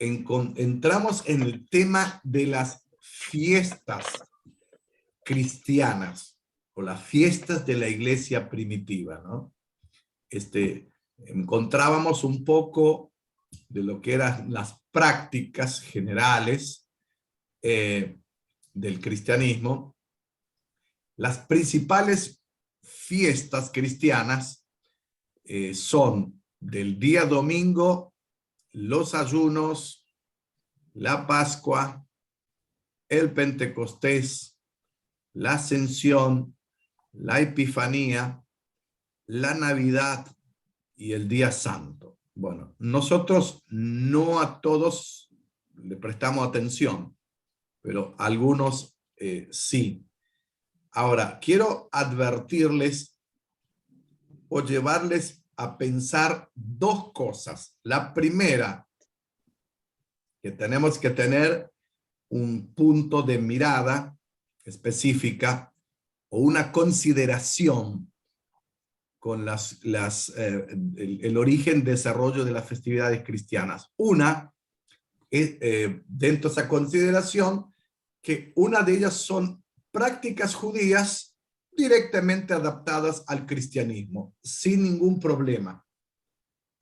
entramos en el tema de las fiestas cristianas o las fiestas de la iglesia primitiva, ¿no? Encontrábamos un poco de lo que eran las prácticas generales del cristianismo. Las principales fiestas cristianas son del día domingo, los ayunos, la Pascua, el Pentecostés, la Ascensión, la Epifanía, la Navidad y el Día Santo. Bueno, nosotros no a todos le prestamos atención, pero algunos sí. Ahora, quiero advertirles o llevarles a pensar dos cosas. La primera, que tenemos que tener un punto de mirada específica o una consideración con el origen, desarrollo de las festividades cristianas. Una, dentro de esa consideración, que una de ellas son prácticas judías directamente adaptadas al cristianismo, sin ningún problema.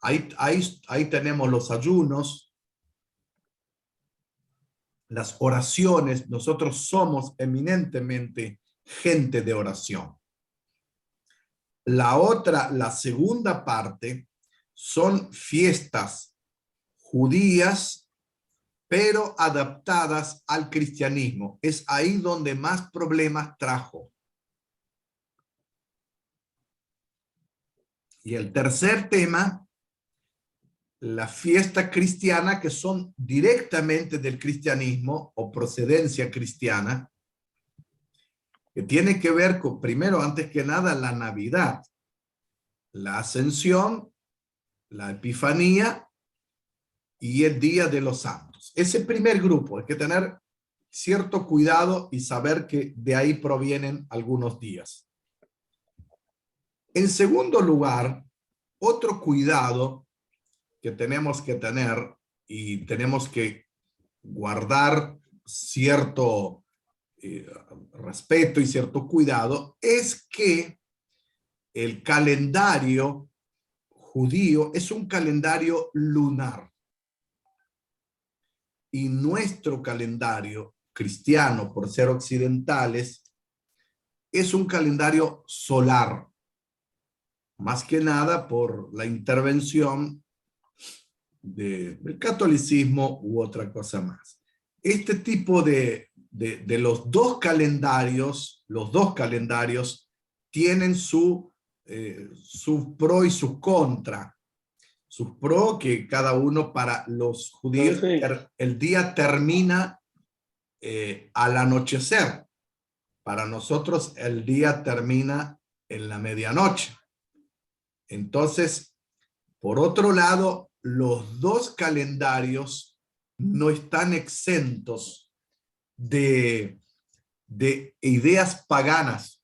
Ahí tenemos los ayunos, las oraciones. Nosotros somos eminentemente gente de oración. La segunda parte, son fiestas judías, pero adaptadas al cristianismo. Es ahí donde más problemas trajo. Y el tercer tema, la fiesta cristiana, que son directamente del cristianismo o procedencia cristiana, que tiene que ver con, primero, antes que nada, la Navidad, la Ascensión, la Epifanía y el Día de los Santos. Ese primer grupo, hay que tener cierto cuidado y saber que de ahí provienen algunos días. En segundo lugar, otro cuidado que tenemos que tener y tenemos que guardar cierto respeto y cierto cuidado es que el calendario judío es un calendario lunar y nuestro calendario cristiano, por ser occidentales, es un calendario solar, más que nada por la intervención del catolicismo u otra cosa más. Este tipo de los dos calendarios tienen su pro y su contra. Sus pro, que cada uno, para los judíos, el día termina al anochecer. Para nosotros el día termina en la medianoche. Entonces, por otro lado, los dos calendarios no están exentos de ideas paganas.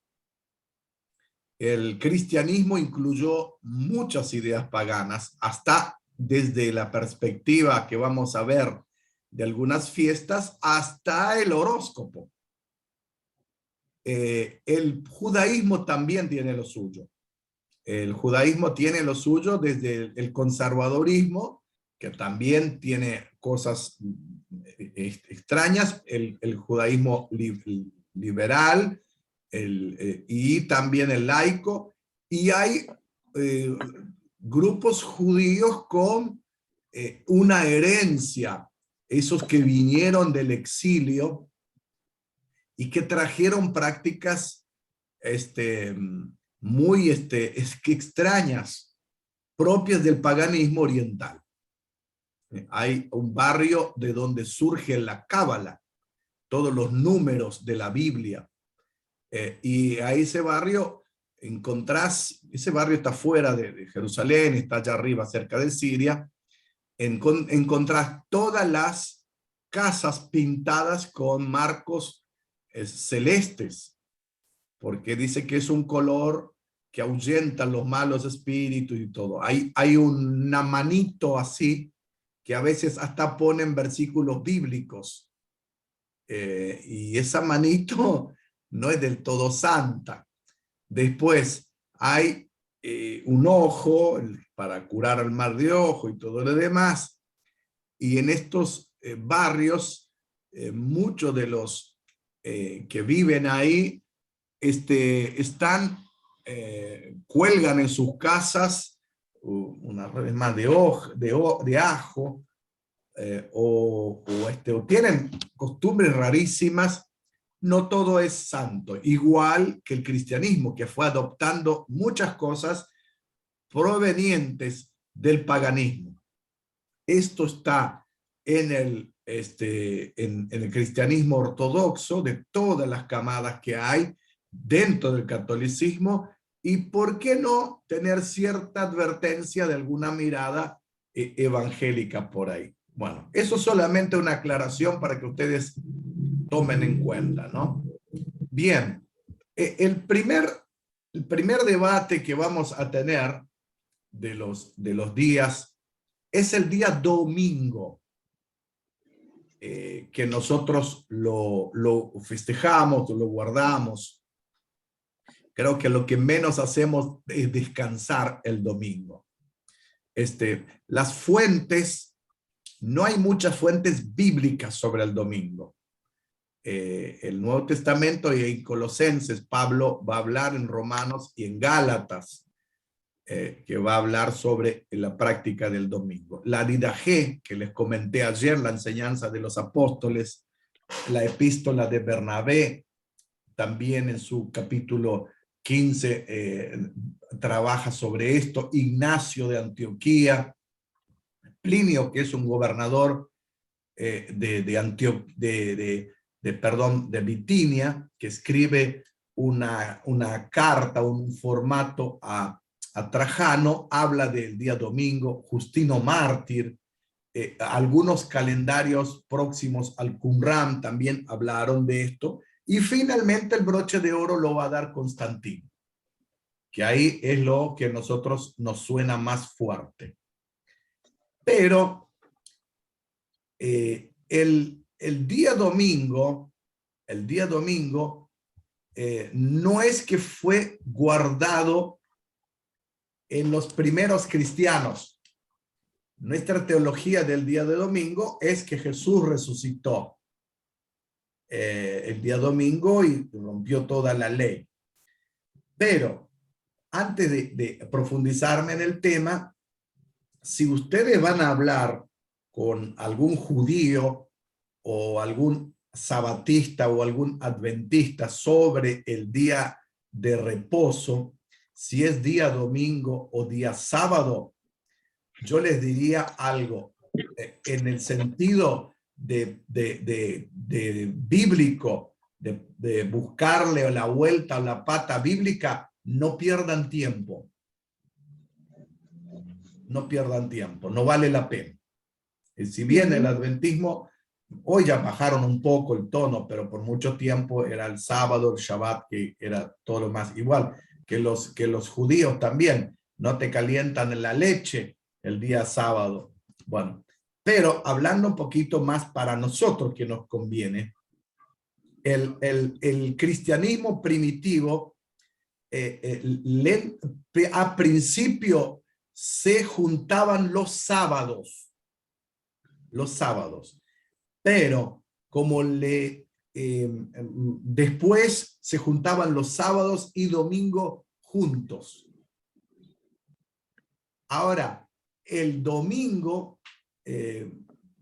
El cristianismo incluyó muchas ideas paganas, hasta desde la perspectiva que vamos a ver de algunas fiestas, hasta el horóscopo. El judaísmo también tiene lo suyo. El judaísmo tiene lo suyo desde el conservadorismo, que también tiene cosas extrañas, el judaísmo liberal, y también el laico, y hay grupos judíos con una herencia, esos que vinieron del exilio y que trajeron prácticas muy extrañas, propias del paganismo oriental. Hay un barrio de donde surge la Cábala, todos los números de la Biblia, y a ese barrio encontrás, ese barrio está fuera de Jerusalén, está allá arriba cerca de Siria, encontrás todas las casas pintadas con marcos celestes, porque dice que es un color que ahuyenta los malos espíritus y todo. Hay una manito así que a veces hasta ponen versículos bíblicos. Y esa manito no es del todo santa. Después hay un ojo para curar al mal de ojo y todo lo demás. Y en estos barrios, muchos de los que viven ahí cuelgan en sus casas unas redes más de ajo, o tienen costumbres rarísimas. No todo es santo, igual que el cristianismo, que fue adoptando muchas cosas provenientes del paganismo. Esto está en el cristianismo ortodoxo, de todas las camadas que hay dentro del catolicismo, y por qué no tener cierta advertencia de alguna mirada evangélica por ahí. Bueno, eso es solamente una aclaración para que ustedes tomen en cuenta, ¿no? Bien, el primer debate que vamos a tener de los días es el día domingo, que nosotros lo festejamos, lo guardamos. Creo que lo que menos hacemos es descansar el domingo. Las fuentes, no hay muchas fuentes bíblicas sobre el domingo. El Nuevo Testamento y en Colosenses, Pablo va a hablar en Romanos y en Gálatas, que va a hablar sobre la práctica del domingo. La Didaché, que les comenté ayer, la enseñanza de los apóstoles, la epístola de Bernabé, también en su capítulo 15 trabaja sobre esto. Ignacio de Antioquía, Plinio, que es un gobernador de Bitinia, que escribe una carta, un formato a Trajano, habla del día domingo. Justino Mártir, algunos calendarios próximos al Qumran también hablaron de esto, y finalmente el broche de oro lo va a dar Constantino, que ahí es lo que a nosotros nos suena más fuerte. Pero el día domingo, no es que fue guardado en los primeros cristianos. Nuestra teología del día de domingo es que Jesús resucitó el día domingo y rompió toda la ley. Pero antes de profundizarme en el tema, si ustedes van a hablar con algún judío o algún sabatista o algún adventista sobre el día de reposo, si es día domingo o día sábado, yo les diría algo en el sentido de bíblico, de buscarle la vuelta o la pata bíblica. No pierdan tiempo. No pierdan tiempo, no vale la pena. Y si bien el adventismo, hoy ya bajaron un poco el tono, pero por mucho tiempo era el sábado, el Shabbat, que era todo lo más igual, que los judíos también, no te calientan la leche el día sábado. Bueno, pero hablando un poquito más para nosotros que nos conviene, el cristianismo primitivo, a principio se juntaban los sábados, pero como después se juntaban los sábados y domingo juntos. Ahora, el domingo,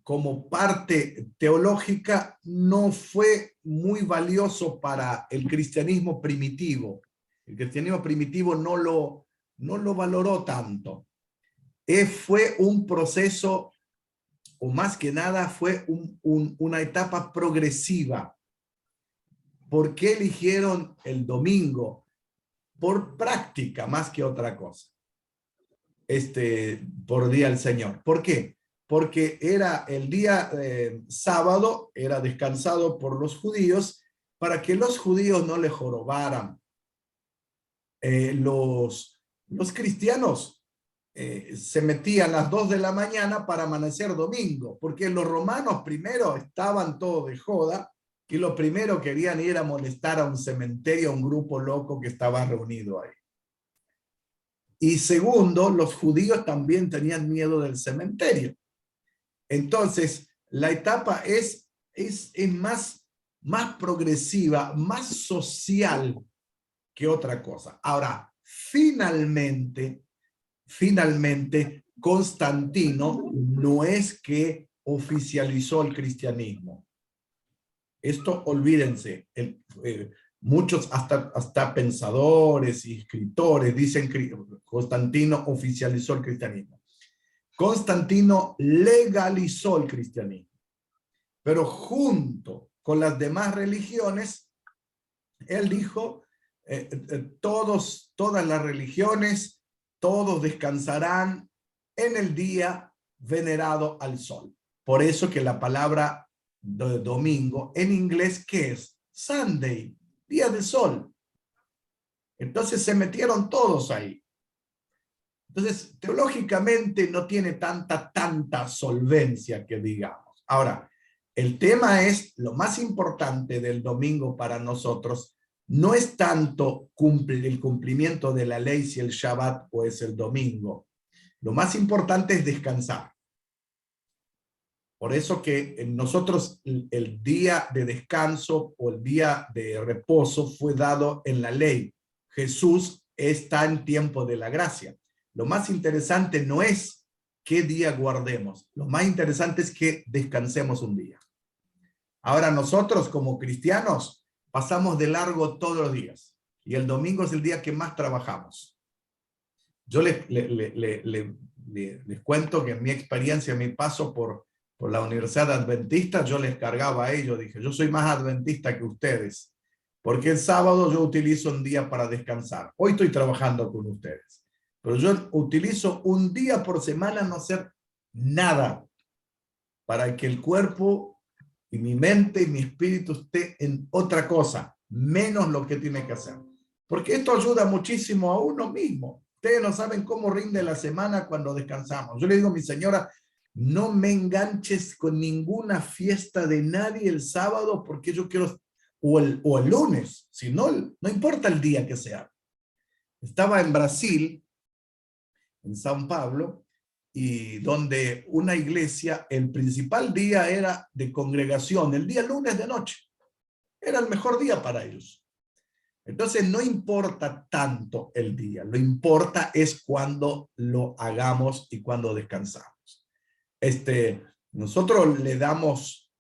como parte teológica, no fue muy valioso para el cristianismo primitivo. El cristianismo primitivo no lo valoró tanto. Fue un proceso, o más que nada fue una etapa progresiva. ¿Por qué eligieron el domingo? Por práctica, más que otra cosa. Por día del Señor. ¿Por qué? Porque era el día sábado, era descansado por los judíos, para que los judíos no le jorobaran. Los cristianos se metían a las 2 de la mañana para amanecer domingo, porque los romanos primero estaban todos de joda, y lo primero querían ir a molestar a un cementerio, a un grupo loco que estaba reunido ahí. Y segundo, los judíos también tenían miedo del cementerio. Entonces, la etapa es más progresiva, más social que otra cosa. Ahora, finalmente, Constantino no es que oficializó el cristianismo. Esto, olvídense, muchos hasta pensadores y escritores dicen que Constantino oficializó el cristianismo. Constantino legalizó el cristianismo, pero junto con las demás religiones, él dijo, todas las religiones, todos descansarán en el día venerado al sol. Por eso que la palabra de domingo en inglés, ¿qué es? Sunday, día de sol. Entonces se metieron todos ahí. Entonces, teológicamente no tiene tanta solvencia que digamos. Ahora, el tema es, lo más importante del domingo para nosotros, no es tanto el cumplimiento de la ley si el Shabbat o es el domingo. Lo más importante es descansar. Por eso que nosotros el día de descanso o el día de reposo fue dado en la ley. Jesús está en tiempo de la gracia. Lo más interesante no es qué día guardemos. Lo más interesante es que descansemos un día. Ahora nosotros como cristianos pasamos de largo todos los días. Y el domingo es el día que más trabajamos. Yo les cuento que en mi experiencia, mi paso por la Universidad Adventista, yo les cargaba a ellos. Dije, yo soy más adventista que ustedes. Porque el sábado yo utilizo un día para descansar. Hoy estoy trabajando con ustedes. Pero yo utilizo un día por semana no hacer nada para que el cuerpo y mi mente y mi espíritu esté en otra cosa, menos lo que tiene que hacer. Porque esto ayuda muchísimo a uno mismo. Ustedes no saben cómo rinde la semana cuando descansamos. Yo le digo a mi señora, no me enganches con ninguna fiesta de nadie el sábado porque yo quiero, o el lunes, si no, no importa el día que sea. Estaba en Brasil, en São Paulo, y donde una iglesia, el principal día era de congregación, el día lunes de noche. Era el mejor día para ellos. Entonces no importa tanto el día, lo importa es cuando lo hagamos y cuando descansamos. Nosotros le damos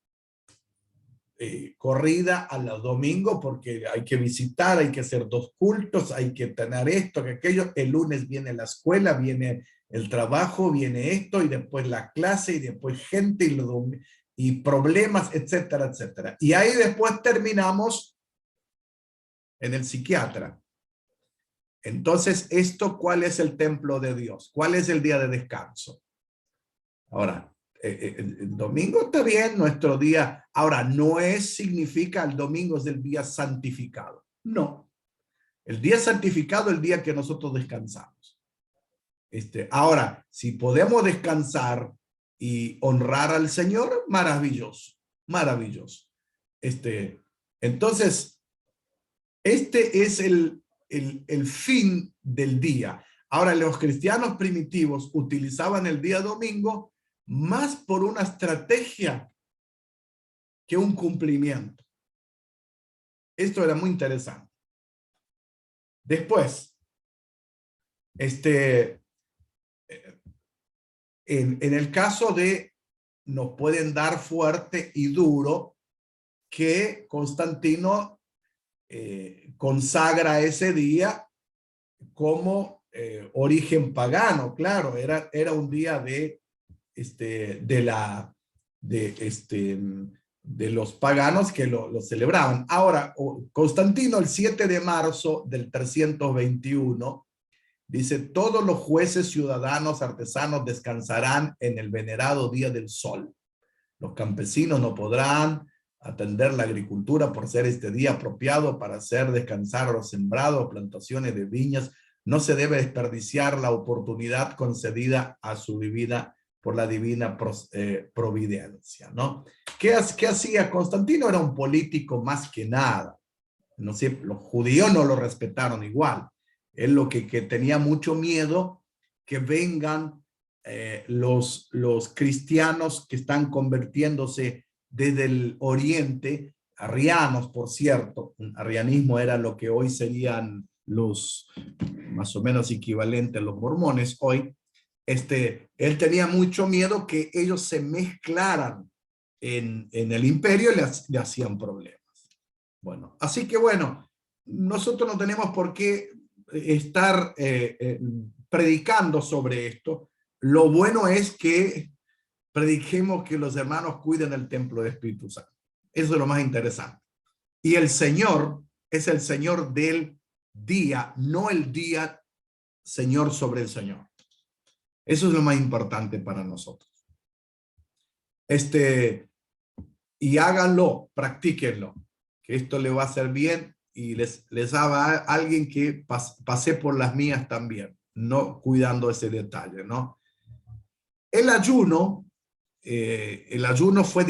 corrida a los domingos porque hay que visitar, hay que hacer 2 cultos, hay que tener esto, que aquello. El lunes viene la escuela, viene el trabajo, viene esto y después la clase y después gente y problemas, etcétera, etcétera. Y ahí después terminamos en el psiquiatra. Entonces, ¿cuál es el templo de Dios? ¿Cuál es el día de descanso? Ahora, el domingo está bien, nuestro día. Ahora, no significa el domingo es el día santificado. No. El día santificado es el día que nosotros descansamos. Ahora, si podemos descansar y honrar al Señor, maravilloso, maravilloso. Entonces, es el fin del día. Ahora, los cristianos primitivos utilizaban el día domingo más por una estrategia que un cumplimiento. Esto era muy interesante. Después, en el caso de, nos pueden dar fuerte y duro que Constantino consagra ese día como origen pagano. Claro, era un día de los paganos que lo celebraban. Ahora, Constantino, el 7 de marzo del 321, dice, todos los jueces, ciudadanos, artesanos descansarán en el venerado día del sol. Los campesinos no podrán atender la agricultura por ser este día apropiado para hacer descansar los sembrados, plantaciones de viñas, no se debe desperdiciar la oportunidad concedida a su vida por la divina providencia, ¿no? ¿Qué hacía? Constantino era un político más que nada. No sé, los judíos no lo respetaron igual. Él lo que tenía mucho miedo que vengan los cristianos que están convirtiéndose desde el oriente, arrianos, por cierto. Un arrianismo era lo que hoy serían los más o menos equivalentes a los mormones hoy. Él tenía mucho miedo que ellos se mezclaran en el imperio y le hacían problemas. Bueno, así que bueno, nosotros no tenemos por qué estar predicando sobre esto. Lo bueno es que prediquemos que los hermanos cuiden el templo del Espíritu Santo. Eso es lo más interesante. Y el Señor es el Señor del día, no el día Señor sobre el Señor. Eso es lo más importante para nosotros. Y háganlo, practíquenlo, que esto le va a hacer bien, y les haga a alguien que pasé por las mías también, no cuidando ese detalle, ¿no? El ayuno fue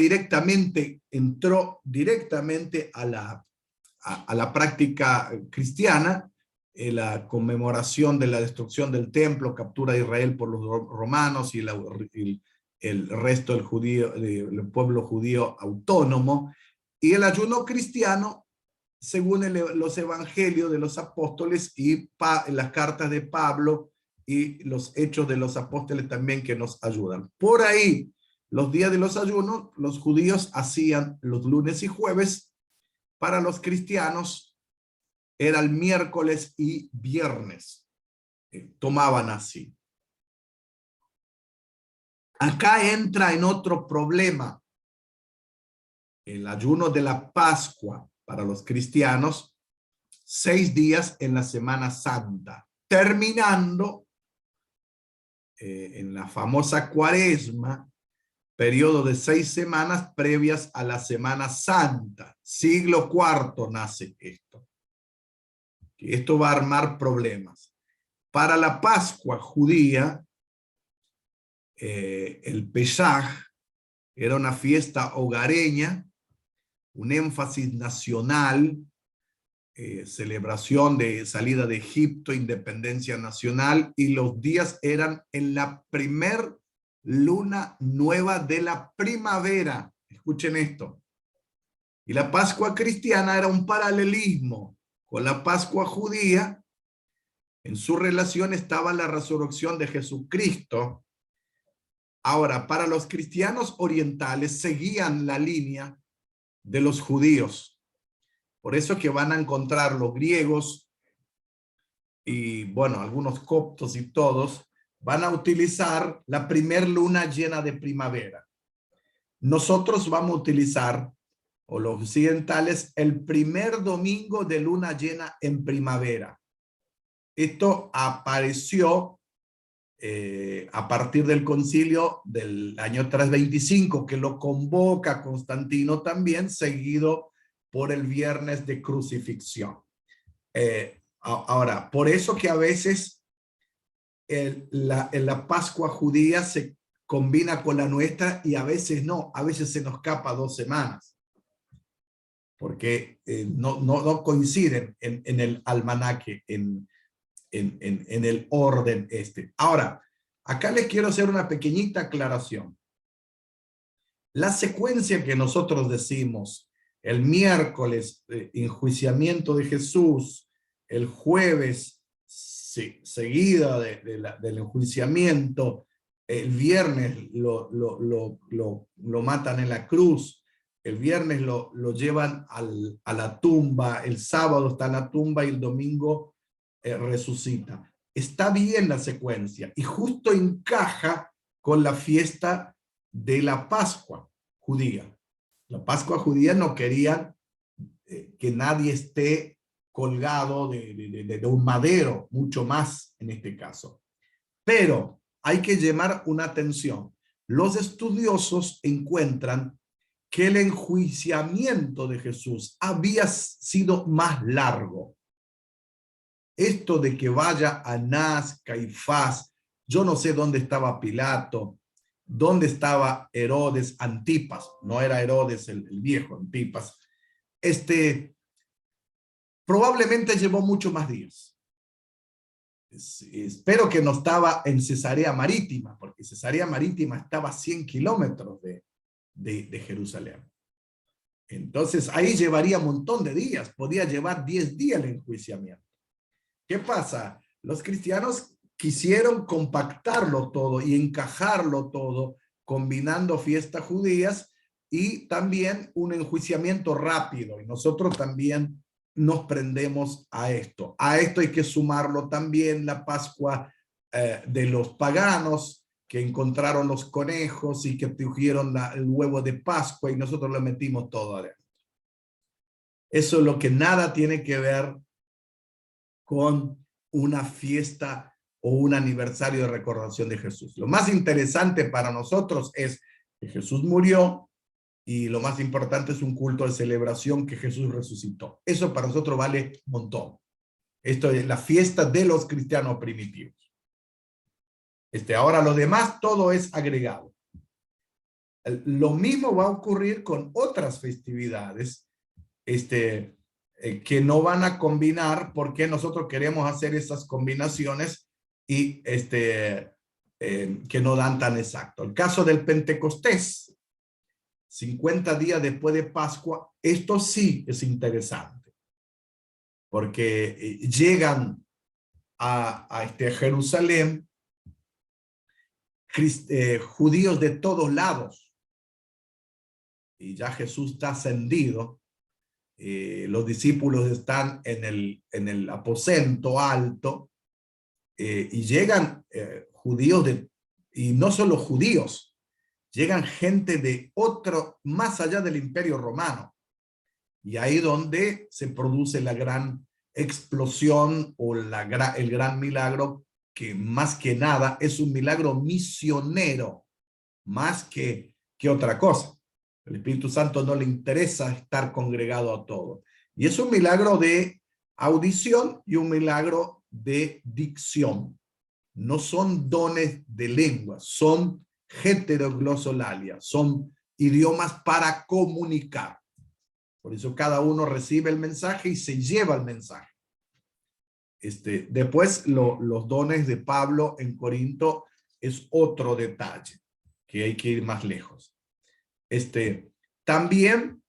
entró directamente a la práctica cristiana, la conmemoración de la destrucción del templo, captura de Israel por los romanos y el resto del pueblo judío autónomo, y el ayuno cristiano según los evangelios de los apóstoles y las cartas de Pablo y los hechos de los apóstoles también, que nos ayudan. Por ahí, los días de los ayunos, los judíos hacían los lunes y jueves. Para los cristianos era el miércoles y viernes. Tomaban así. Acá entra en otro problema. El ayuno de la Pascua para los cristianos, 6 días en la Semana Santa, terminando en la famosa Cuaresma, periodo de 6 semanas previas a la Semana Santa. Siglo IV nace esto. Esto va a armar problemas. Para la Pascua judía, el Pesaj era una fiesta hogareña, un énfasis nacional, celebración de salida de Egipto, independencia nacional, y los días eran en la primer luna nueva de la primavera. Escuchen esto. Y la Pascua cristiana era un paralelismo con la Pascua judía. En su relación estaba la resurrección de Jesucristo. Ahora, para los cristianos orientales seguían la línea de los judíos. Por eso que van a encontrar los griegos y, bueno, algunos coptos y todos, van a utilizar la primer luna llena de primavera. Nosotros vamos a utilizar, o los occidentales, el primer domingo de luna llena en primavera. Esto apareció a partir del concilio del año 325, que lo convoca Constantino también, seguido por el viernes de crucifixión. Ahora, por eso que a veces la Pascua judía se combina con la nuestra y a veces no, a veces se nos escapa 2 semanas, porque no coinciden en el almanaque, en el orden este. Ahora, acá les quiero hacer una pequeñita aclaración. La secuencia que nosotros decimos, el miércoles, enjuiciamiento de Jesús, el jueves, seguida del enjuiciamiento, el viernes lo matan en la cruz, el viernes lo llevan a la tumba, el sábado está en la tumba y el domingo resucita. Está bien la secuencia y justo encaja con la fiesta de la Pascua judía. La Pascua judía no querían que nadie esté colgado de un madero, mucho más en este caso. Pero hay que llamar una atención. Los estudiosos encuentran que el enjuiciamiento de Jesús había sido más largo. esto de que vaya Anás, Caifás, yo no sé dónde estaba Pilato, dónde estaba Herodes, Antipas, no era Herodes el viejo, Antipas, probablemente llevó mucho más días. Espero que no estaba en Cesarea Marítima, porque Cesarea Marítima estaba a 100 kilómetros de Jerusalén. Entonces ahí llevaría un montón de días, podía llevar 10 días el enjuiciamiento. ¿Qué pasa? Los cristianos quisieron compactarlo todo y encajarlo todo, combinando fiestas judías y también un enjuiciamiento rápido. Y nosotros también nos prendemos a esto. A esto hay que sumarlo también la Pascua de los paganos, que encontraron los conejos y que tuvieron el huevo de Pascua y nosotros le metimos todo adentro. Eso es lo que nada tiene que ver con una fiesta o un aniversario de recordación de Jesús. Lo más interesante para nosotros es que Jesús murió y lo más importante es un culto de celebración que Jesús resucitó. Eso para nosotros vale un montón. Esto es la fiesta de los cristianos primitivos. Ahora lo demás todo es agregado. Lo mismo va a ocurrir con otras festividades que no van a combinar porque nosotros queremos hacer esas combinaciones y que no dan tan exacto. El caso del Pentecostés, 50 días después de Pascua, esto sí es interesante porque llegan a Jerusalén judíos de todos lados y ya Jesús está ascendido. Los discípulos están en el aposento alto y llegan judíos y no solo judíos, llegan gente de otro, más allá del Imperio Romano. Y ahí donde se produce la gran explosión o el gran milagro, que más que nada es un milagro misionero, más que otra cosa. El Espíritu Santo no le interesa estar congregado a todos. Y es un milagro de audición y un milagro de dicción. No son dones de lengua, son heteroglosolalia, son idiomas para comunicar. Por eso cada uno recibe el mensaje y se lleva el mensaje. Después los dones de Pablo en Corinto es otro detalle, que hay que ir más lejos. También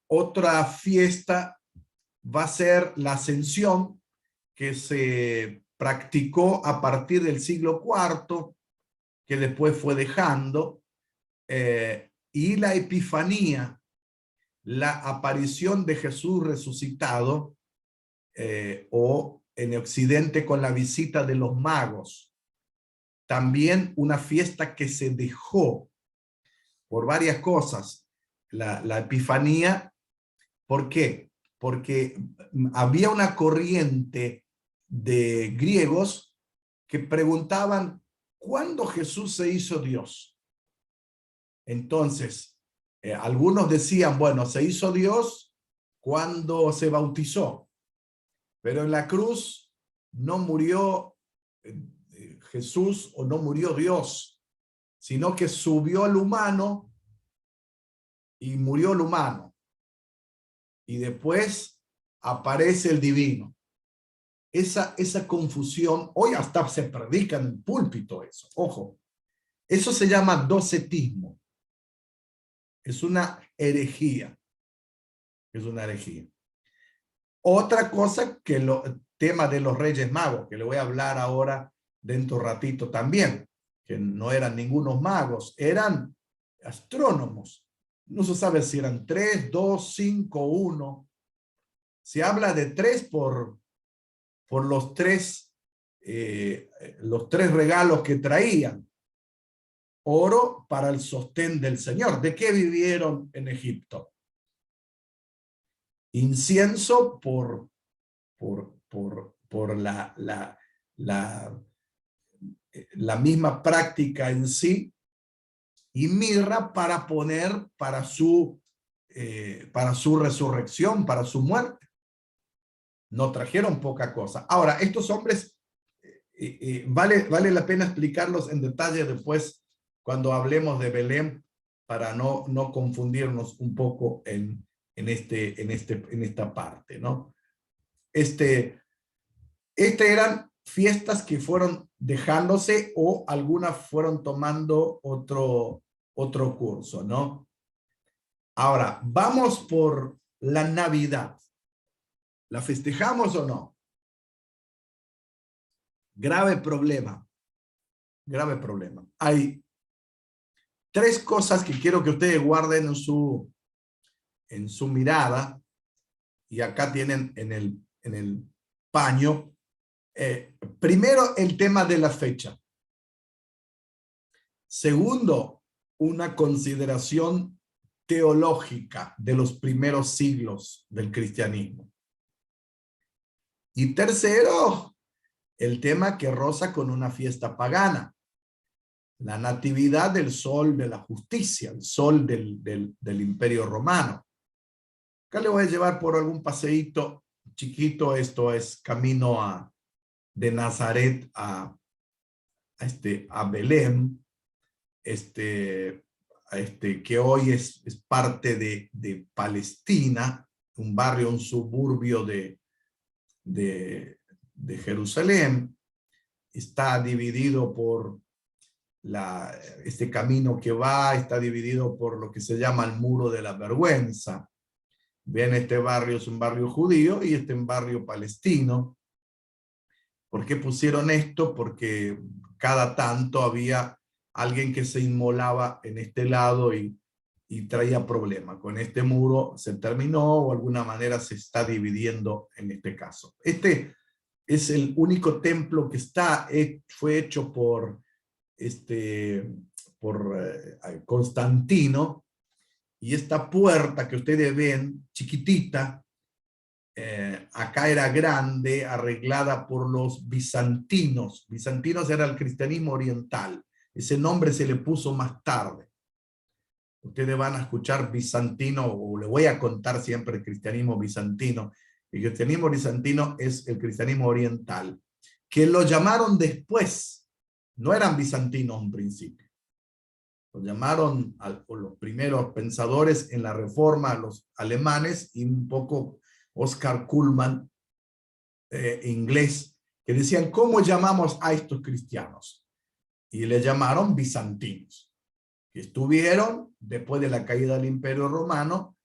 otra fiesta va a ser la Ascensión, que se practicó a partir del siglo IV, que después fue dejando, y la Epifanía, la aparición de Jesús resucitado, o en Occidente con la visita de los magos. También una fiesta que se dejó por varias cosas. La Epifanía, ¿por qué? Porque había una corriente de griegos que preguntaban, ¿cuándo Jesús se hizo Dios? Entonces, algunos decían, bueno, se hizo Dios cuando se bautizó, pero en la cruz no murió Jesús o no murió Dios, sino que subió al humano y murió el humano. Y después aparece el divino. Esa confusión, hoy hasta se predica en el púlpito eso, ojo. Eso se llama docetismo. Es una herejía. Es una herejía. Otra cosa que el tema de los Reyes Magos, que le voy a hablar ahora dentro de un ratito también, que no eran ningunos magos, eran astrónomos. No se sabe si eran 3, 2, 5, 1. Se habla de 3 por los tres regalos que traían. Oro para el sostén del Señor. ¿De qué vivieron en Egipto? Incienso por la misma práctica en sí, y mirra para poner para su resurrección, para su muerte. no trajeron poca cosa. Ahora, estos hombres, vale la pena explicarlos en detalle después cuando hablemos de Belén, para no confundirnos un poco en esta parte, ¿no? Eran fiestas que fueron dejándose, o algunas fueron tomando otro curso, ¿no? Ahora, vamos por la Navidad. ¿La festejamos o no? Grave problema. Grave problema. Hay tres cosas que quiero que ustedes guarden en su mirada, y acá tienen en el paño. Primero, el tema de la fecha. Segundo, una consideración teológica de los primeros siglos del cristianismo. Y tercero, el tema que roza con una fiesta pagana: la natividad del sol de la justicia, el sol del Imperio Romano. Acá le voy a llevar por algún paseíto chiquito. Esto es camino de Nazaret a Belén, que hoy es parte de Palestina, un barrio, un suburbio de Jerusalén. Está dividido por este camino que está dividido por lo que se llama el Muro de la Vergüenza. Ven, este barrio es un barrio judío y este es un barrio palestino. ¿Por qué pusieron esto? Porque cada tanto había alguien que se inmolaba en este lado y traía problemas. Con este muro se terminó, o de alguna manera se está dividiendo en este caso. Este es el único templo que fue hecho por Constantino, y esta puerta que ustedes ven, chiquitita, acá era grande, arreglada por los bizantinos. Bizantinos era el cristianismo oriental. Ese nombre se le puso más tarde. Ustedes van a escuchar bizantino, o le voy a contar siempre el cristianismo bizantino. El cristianismo bizantino es el cristianismo oriental, que lo llamaron después. No eran bizantinos en principio. Lo llamaron los primeros pensadores en la Reforma, los alemanes, y un poco Oscar Cullmann, inglés, que decían: ¿cómo llamamos a estos cristianos? Y le llamaron bizantinos, que estuvieron, después de la caída del Imperio Romano,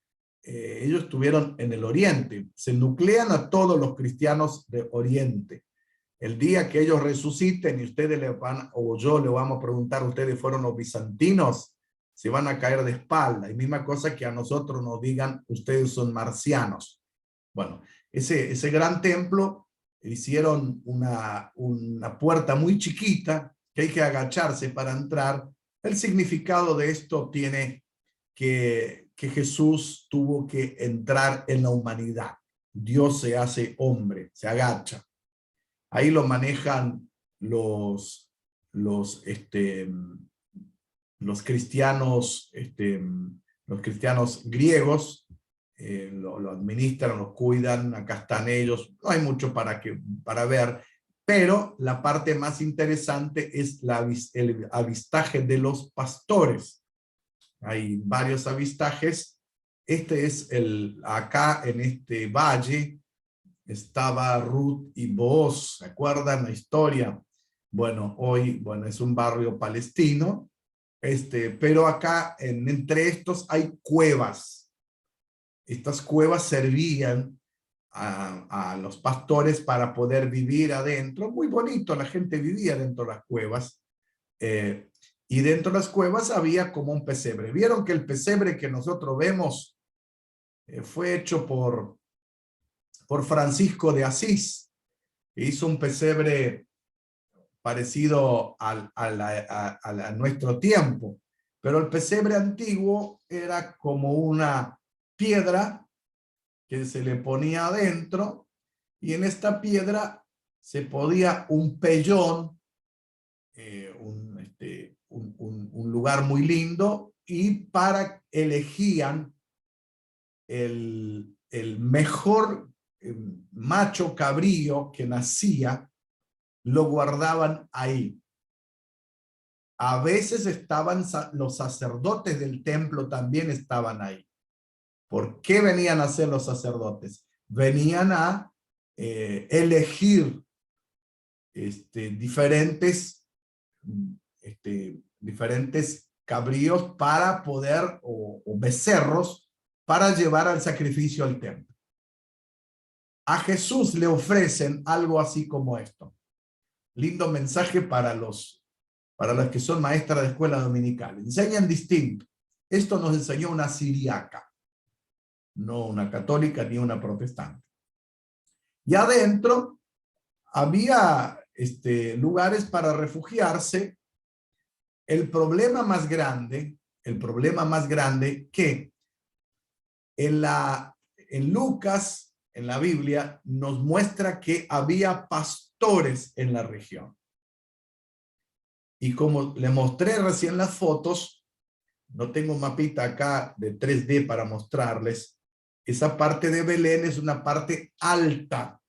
ellos estuvieron en el Oriente. Se nuclean a todos los cristianos de Oriente. El día que ellos resuciten y ustedes o yo le vamos a preguntar: ¿ustedes fueron los bizantinos?, se van a caer de espalda. Y misma cosa que a nosotros nos digan: ustedes son marcianos. Bueno, ese gran templo, hicieron una puerta muy chiquita que hay que agacharse para entrar. El significado de esto tiene que Jesús tuvo que entrar en la humanidad. Dios se hace hombre, se agacha. Ahí lo manejan los cristianos, los cristianos griegos. Lo administran, lo cuidan. Acá están ellos. No hay mucho para ver, pero la parte más interesante es el avistaje de los pastores. Hay varios avistajes. Este es acá en este valle estaba Ruth y Booz. ¿Se acuerdan la historia? Bueno, hoy, es un barrio palestino, pero acá entre estos hay cuevas. Estas cuevas servían a los pastores para poder vivir adentro. Muy bonito, la gente vivía dentro de las cuevas. Y dentro de las cuevas había como un pesebre. ¿Vieron que el pesebre que nosotros vemos fue hecho por Francisco de Asís? Hizo un pesebre parecido a nuestro tiempo, pero el pesebre antiguo era como una piedra que se le ponía adentro, y en esta piedra se podía un pellón, un lugar muy lindo, y elegían el mejor macho cabrío que nacía, lo guardaban ahí. A veces estaban los sacerdotes del templo, también estaban ahí. ¿Por qué venían a ser los sacerdotes? Venían a elegir diferentes cabríos para poder, o becerros, para llevar al sacrificio al templo. A Jesús le ofrecen algo así como esto. Lindo mensaje para los que son maestras de escuela dominical. Enseñan distinto. Esto nos enseñó una siriaca, no una católica ni una protestante. Y adentro había lugares para refugiarse. El problema más grande que en Lucas, en la Biblia, nos muestra que había pastores en la región. Y como le mostré recién las fotos, no tengo un mapita acá de 3D para mostrarles, esa parte de Belén es una parte alta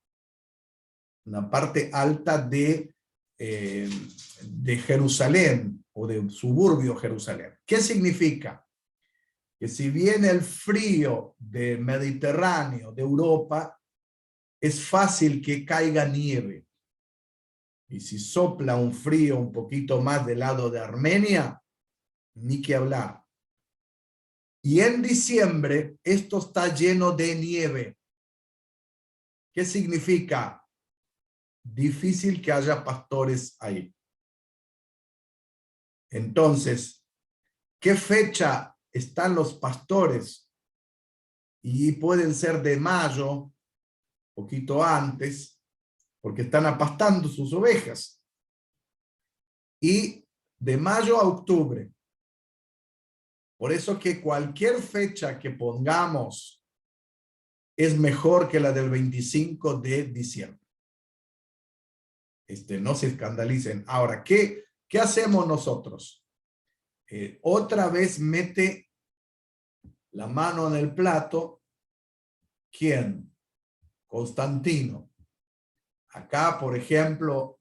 de Jerusalén o de suburbio Jerusalén. ¿Qué significa? Que si viene el frío del Mediterráneo, de Europa, es fácil que caiga nieve. Y si sopla un frío un poquito más del lado de Armenia, ni que hablar. Y en diciembre, esto está lleno de nieve. ¿Qué significa? Difícil que haya pastores ahí. Entonces, ¿qué fecha están los pastores? Y pueden ser de mayo, poquito antes, porque están apastando sus ovejas. Y de mayo a octubre. Por eso que cualquier fecha que pongamos es mejor que la del 25 de diciembre. No se escandalicen. Ahora, ¿qué hacemos nosotros? Otra vez mete la mano en el plato. ¿Quién? Constantino. Acá, por ejemplo,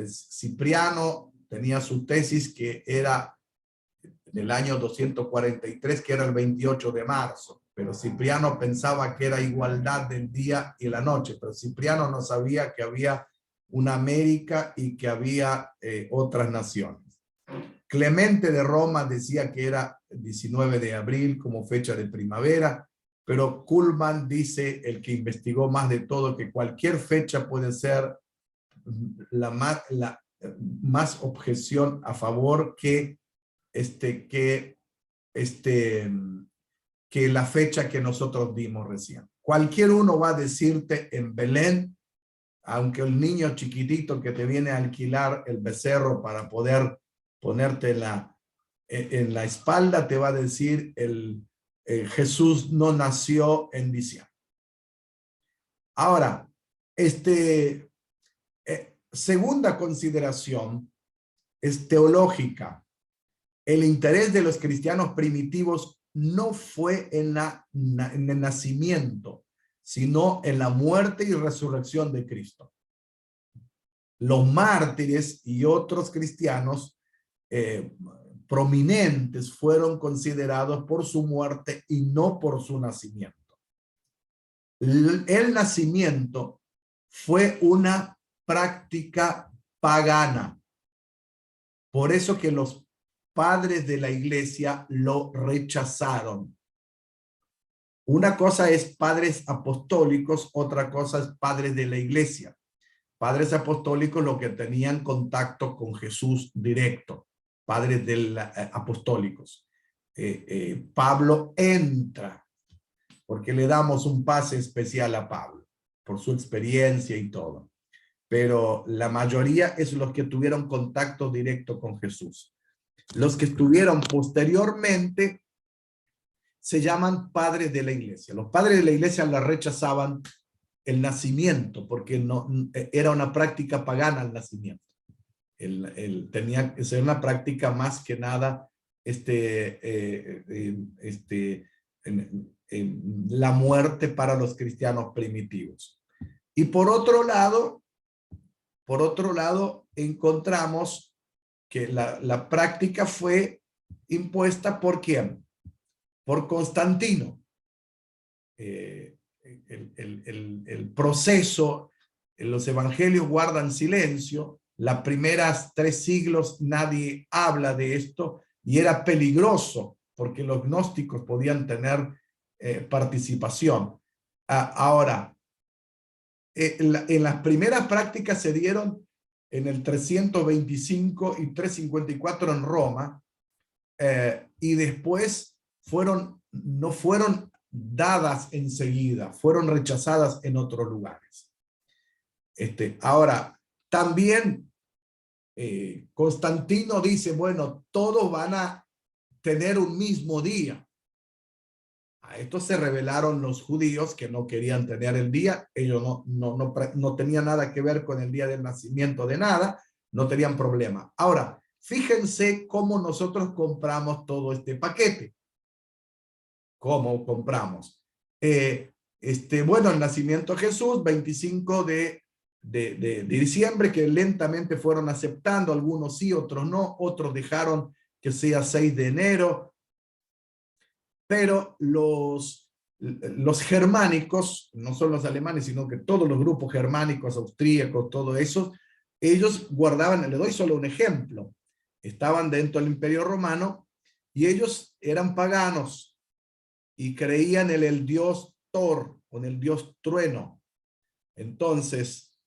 Cipriano tenía su tesis que era del año 243, que era el 28 de marzo. Pero Cipriano pensaba que era igualdad del día y la noche. Pero Cipriano no sabía que había una América y que había otras naciones. Clemente de Roma decía que era 19 de abril como fecha de primavera, pero Kuhlman dice, el que investigó más de todo, que cualquier fecha puede ser la más objeción a favor que la fecha que nosotros dimos recién. Cualquier uno va a decirte en Belén, aunque el niño chiquitito que te viene a alquilar el becerro para poder ponerte en la espalda, te va a decir Jesús no nació en diciembre. Ahora, segunda consideración es teológica. El interés de los cristianos primitivos no fue en el nacimiento, sino en la muerte y resurrección de Cristo. Los mártires y otros cristianos prominentes fueron considerados por su muerte y no por su nacimiento. El nacimiento fue una práctica pagana. Por eso que los padres de la iglesia lo rechazaron. Una cosa es padres apostólicos, otra cosa es padres de la iglesia. Padres apostólicos los que tenían contacto con Jesús directo, padres apostólicos. Pablo entra, porque le damos un pase especial a Pablo, por su experiencia y todo. Pero la mayoría es los que tuvieron contacto directo con Jesús. Los que estuvieron posteriormente se llaman padres de la iglesia. Los padres de la iglesia la rechazaban el nacimiento, porque no era una práctica pagana el nacimiento. Tenía que ser una práctica más que nada la muerte para los cristianos primitivos. Y por otro lado, encontramos que la práctica fue impuesta ¿por quién? Por Constantino. El proceso, los evangelios guardan silencio, las primeras 3 siglos nadie habla de esto y era peligroso porque los gnósticos podían tener participación. Ahora, en las primeras prácticas se dieron en el 325 y 354 en Roma, y después no fueron dadas enseguida, fueron rechazadas en otros lugares. Ahora, también Constantino dice, bueno, todos van a tener un mismo día. A esto se rebelaron los judíos que no querían tener el día. Ellos no tenían nada que ver con el día del nacimiento de nada, no tenían problema. Ahora, fíjense cómo nosotros compramos todo este paquete. ¿Cómo compramos? Bueno, el nacimiento de Jesús, 25 de diciembre, que lentamente fueron aceptando, algunos sí, otros no, otros dejaron que sea 6 de enero, pero los germánicos, no solo los alemanes, sino que todos los grupos germánicos, austríacos, todo eso, ellos guardaban, le doy solo un ejemplo, estaban dentro del Imperio Romano y ellos eran paganos y creían en el dios Thor, o en el dios trueno. Entonces,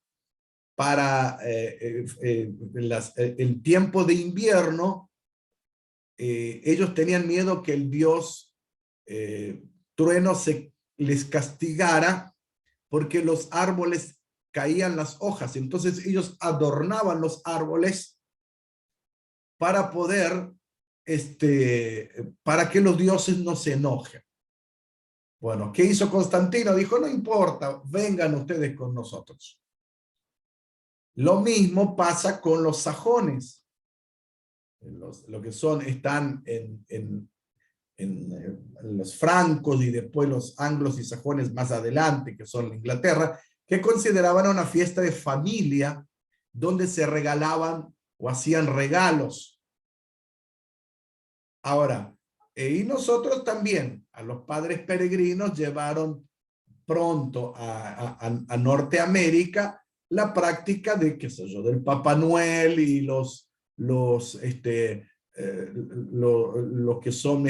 para el tiempo de invierno, ellos tenían miedo que el dios trueno les castigara porque los árboles caían las hojas. Entonces ellos adornaban los árboles para poder, para que los dioses no se enojen. Bueno, ¿qué hizo Constantino? Dijo, no importa, vengan ustedes con nosotros. Lo mismo pasa con los sajones. Lo que están en los francos y después los anglos y sajones más adelante, que son Inglaterra, que consideraban una fiesta de familia donde se regalaban o hacían regalos. Ahora, y nosotros también, a los padres peregrinos llevaron pronto a Norteamérica la práctica de, qué sé yo, del Papá Noel y los que son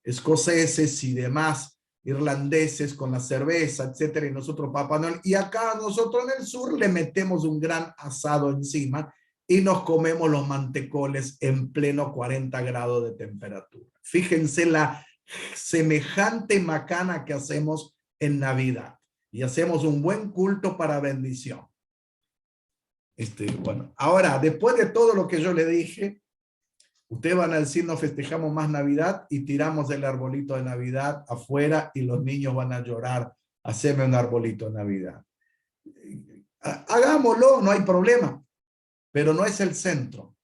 escoceses y demás, irlandeses con la cerveza, etcétera, y nosotros Papá Noel, y acá nosotros en el sur le metemos un gran asado encima y nos comemos los mantecoles en pleno 40 grados de temperatura. Fíjense la semejante macana que hacemos en Navidad, y hacemos un buen culto para bendición. Bueno, ahora, después de todo lo que yo le dije, ustedes van a decir, no festejamos más Navidad y tiramos el arbolito de Navidad afuera y los niños van a llorar, haceme un arbolito de Navidad. Hagámoslo, no hay problema, pero no es el centro.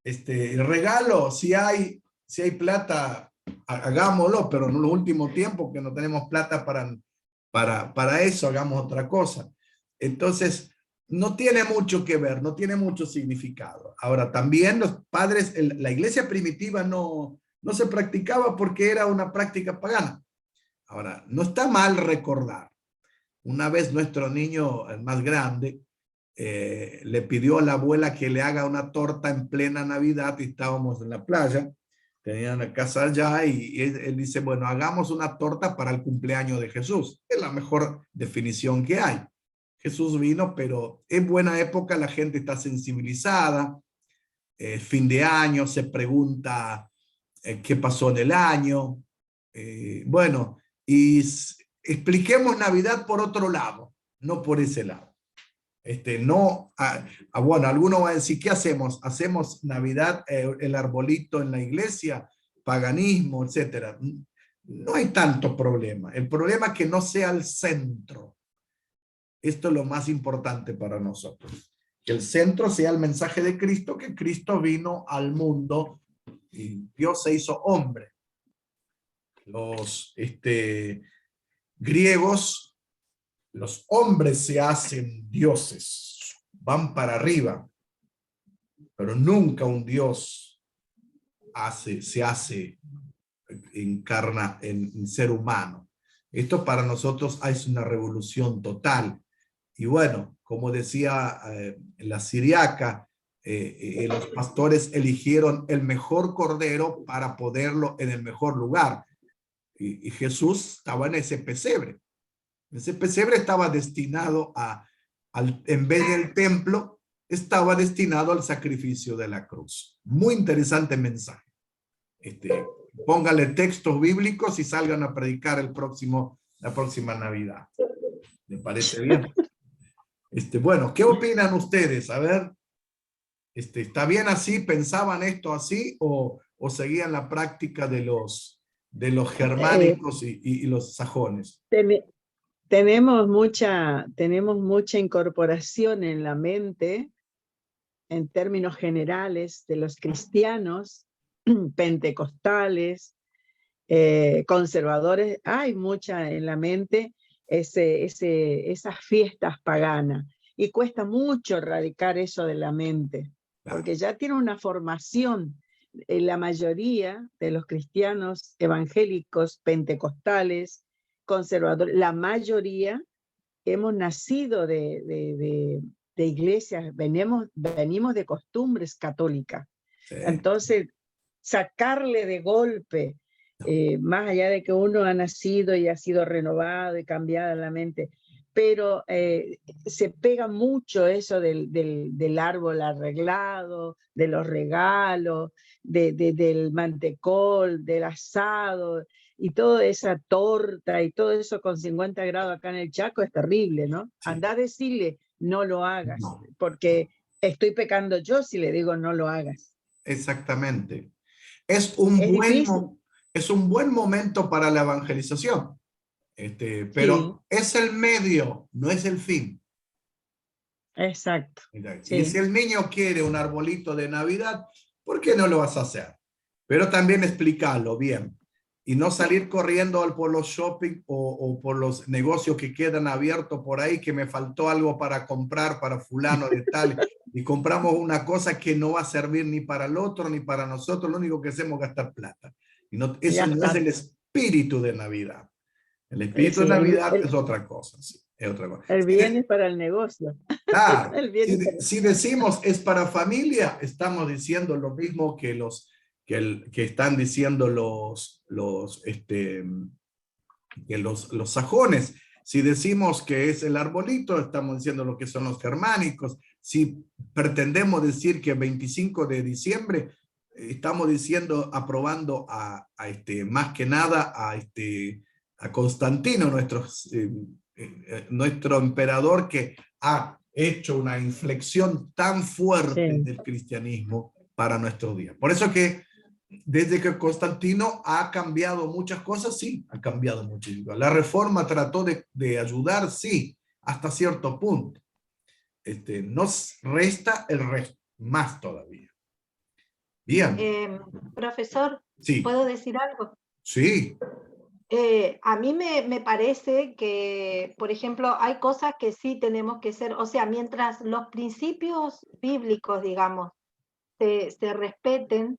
El regalo, si hay plata, hagámoslo, pero en los últimos tiempos que no tenemos plata para eso, hagamos otra cosa. Entonces, no tiene mucho que ver, no tiene mucho significado. Ahora, también los padres, la iglesia primitiva no se practicaba porque era una práctica pagana. Ahora, no está mal recordar. Una vez nuestro niño, el más grande, le pidió a la abuela que le haga una torta en plena Navidad y estábamos en la playa, tenían la casa allá y él dice, bueno, hagamos una torta para el cumpleaños de Jesús. Es la mejor definición que hay. Jesús vino, pero en buena época la gente está sensibilizada, fin de año, se pregunta qué pasó en el año. Bueno, y expliquemos Navidad por otro lado, no por ese lado. Bueno, alguno va a decir, ¿qué hacemos? ¿Hacemos Navidad, el arbolito en la iglesia, paganismo, etcétera? No hay tanto problema. El problema es que no sea el centro. Esto es lo más importante para nosotros. Que el centro sea el mensaje de Cristo, que Cristo vino al mundo y Dios se hizo hombre. los griegos, los hombres se hacen dioses, van para arriba, pero nunca un dios encarna en ser humano. Esto para nosotros es una revolución total. Y bueno, como decía la Siriaca, los pastores eligieron el mejor cordero para ponerlo en el mejor lugar. Y Jesús estaba en ese pesebre. Ese pesebre estaba destinado en vez del templo, estaba destinado al sacrificio de la cruz. Muy interesante mensaje. Póngale textos bíblicos y salgan a predicar la próxima Navidad. ¿Me parece bien? Bueno, ¿qué opinan ustedes? A ver, ¿está bien así? ¿Pensaban esto así o seguían la práctica de los germánicos y los sajones? Tenemos mucha incorporación en la mente, en términos generales, de los cristianos, pentecostales, conservadores. Hay mucha en la mente esas fiestas paganas. Y cuesta mucho erradicar eso de la mente, porque ya tiene una formación. La mayoría de los cristianos evangélicos, pentecostales, conservadores, la mayoría hemos nacido de iglesias, venimos de costumbres católicas. Sí. Entonces, sacarle de golpe, más allá de que uno ha nacido y ha sido renovado y cambiada la mente, pero se pega mucho eso del árbol arreglado, de los regalos, del mantecol, del asado, y toda esa torta y todo eso con 50 grados acá en el Chaco es terrible, ¿no? Sí. Andá a decirle, no lo hagas, no, porque estoy pecando yo si le digo no lo hagas. Exactamente. Es un buen momento para la evangelización, pero sí, es el medio, no es el fin. Exacto. Sí. Y si el niño quiere un arbolito de Navidad, ¿por qué no lo vas a hacer? Pero también explicarlo bien y no salir corriendo por los shopping o por los negocios que quedan abiertos por ahí, que me faltó algo para comprar para fulano de tal, y compramos una cosa que no va a servir ni para el otro ni para nosotros, lo único que hacemos es gastar plata. Y no, eso no es el espíritu de Navidad. El espíritu de Navidad es otra cosa, sí, es otra cosa. El bien es para el negocio. Claro, si decimos es para familia, estamos diciendo lo mismo que que están diciendo los sajones. Si decimos que es el arbolito, estamos diciendo lo que son los germánicos. Si pretendemos decir que 25 de diciembre, estamos diciendo, aprobando más que nada a Constantino, nuestro emperador, que ha hecho una inflexión tan fuerte del cristianismo para nuestro día. Por eso que desde que Constantino ha cambiado muchas cosas, sí, ha cambiado muchísimo. La reforma trató de ayudar, sí, hasta cierto punto. Nos resta el resto, más todavía. Bien. Profesor, sí. ¿Puedo decir algo? Sí. A mí me parece que, por ejemplo, hay cosas que sí tenemos que ser, o sea, mientras los principios bíblicos, digamos, se respeten,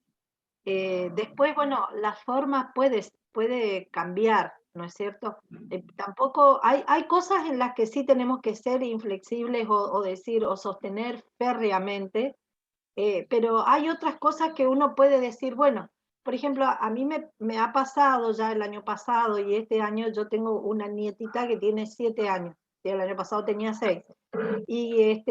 después, bueno, la forma puede cambiar, ¿no es cierto? Tampoco, hay cosas en las que sí tenemos que ser inflexibles o decir o sostener férreamente, pero hay otras cosas que uno puede decir, bueno, por ejemplo, a mí me ha pasado ya el año pasado y este año yo tengo una nietita que tiene 7 años, y el año pasado tenía 6. Y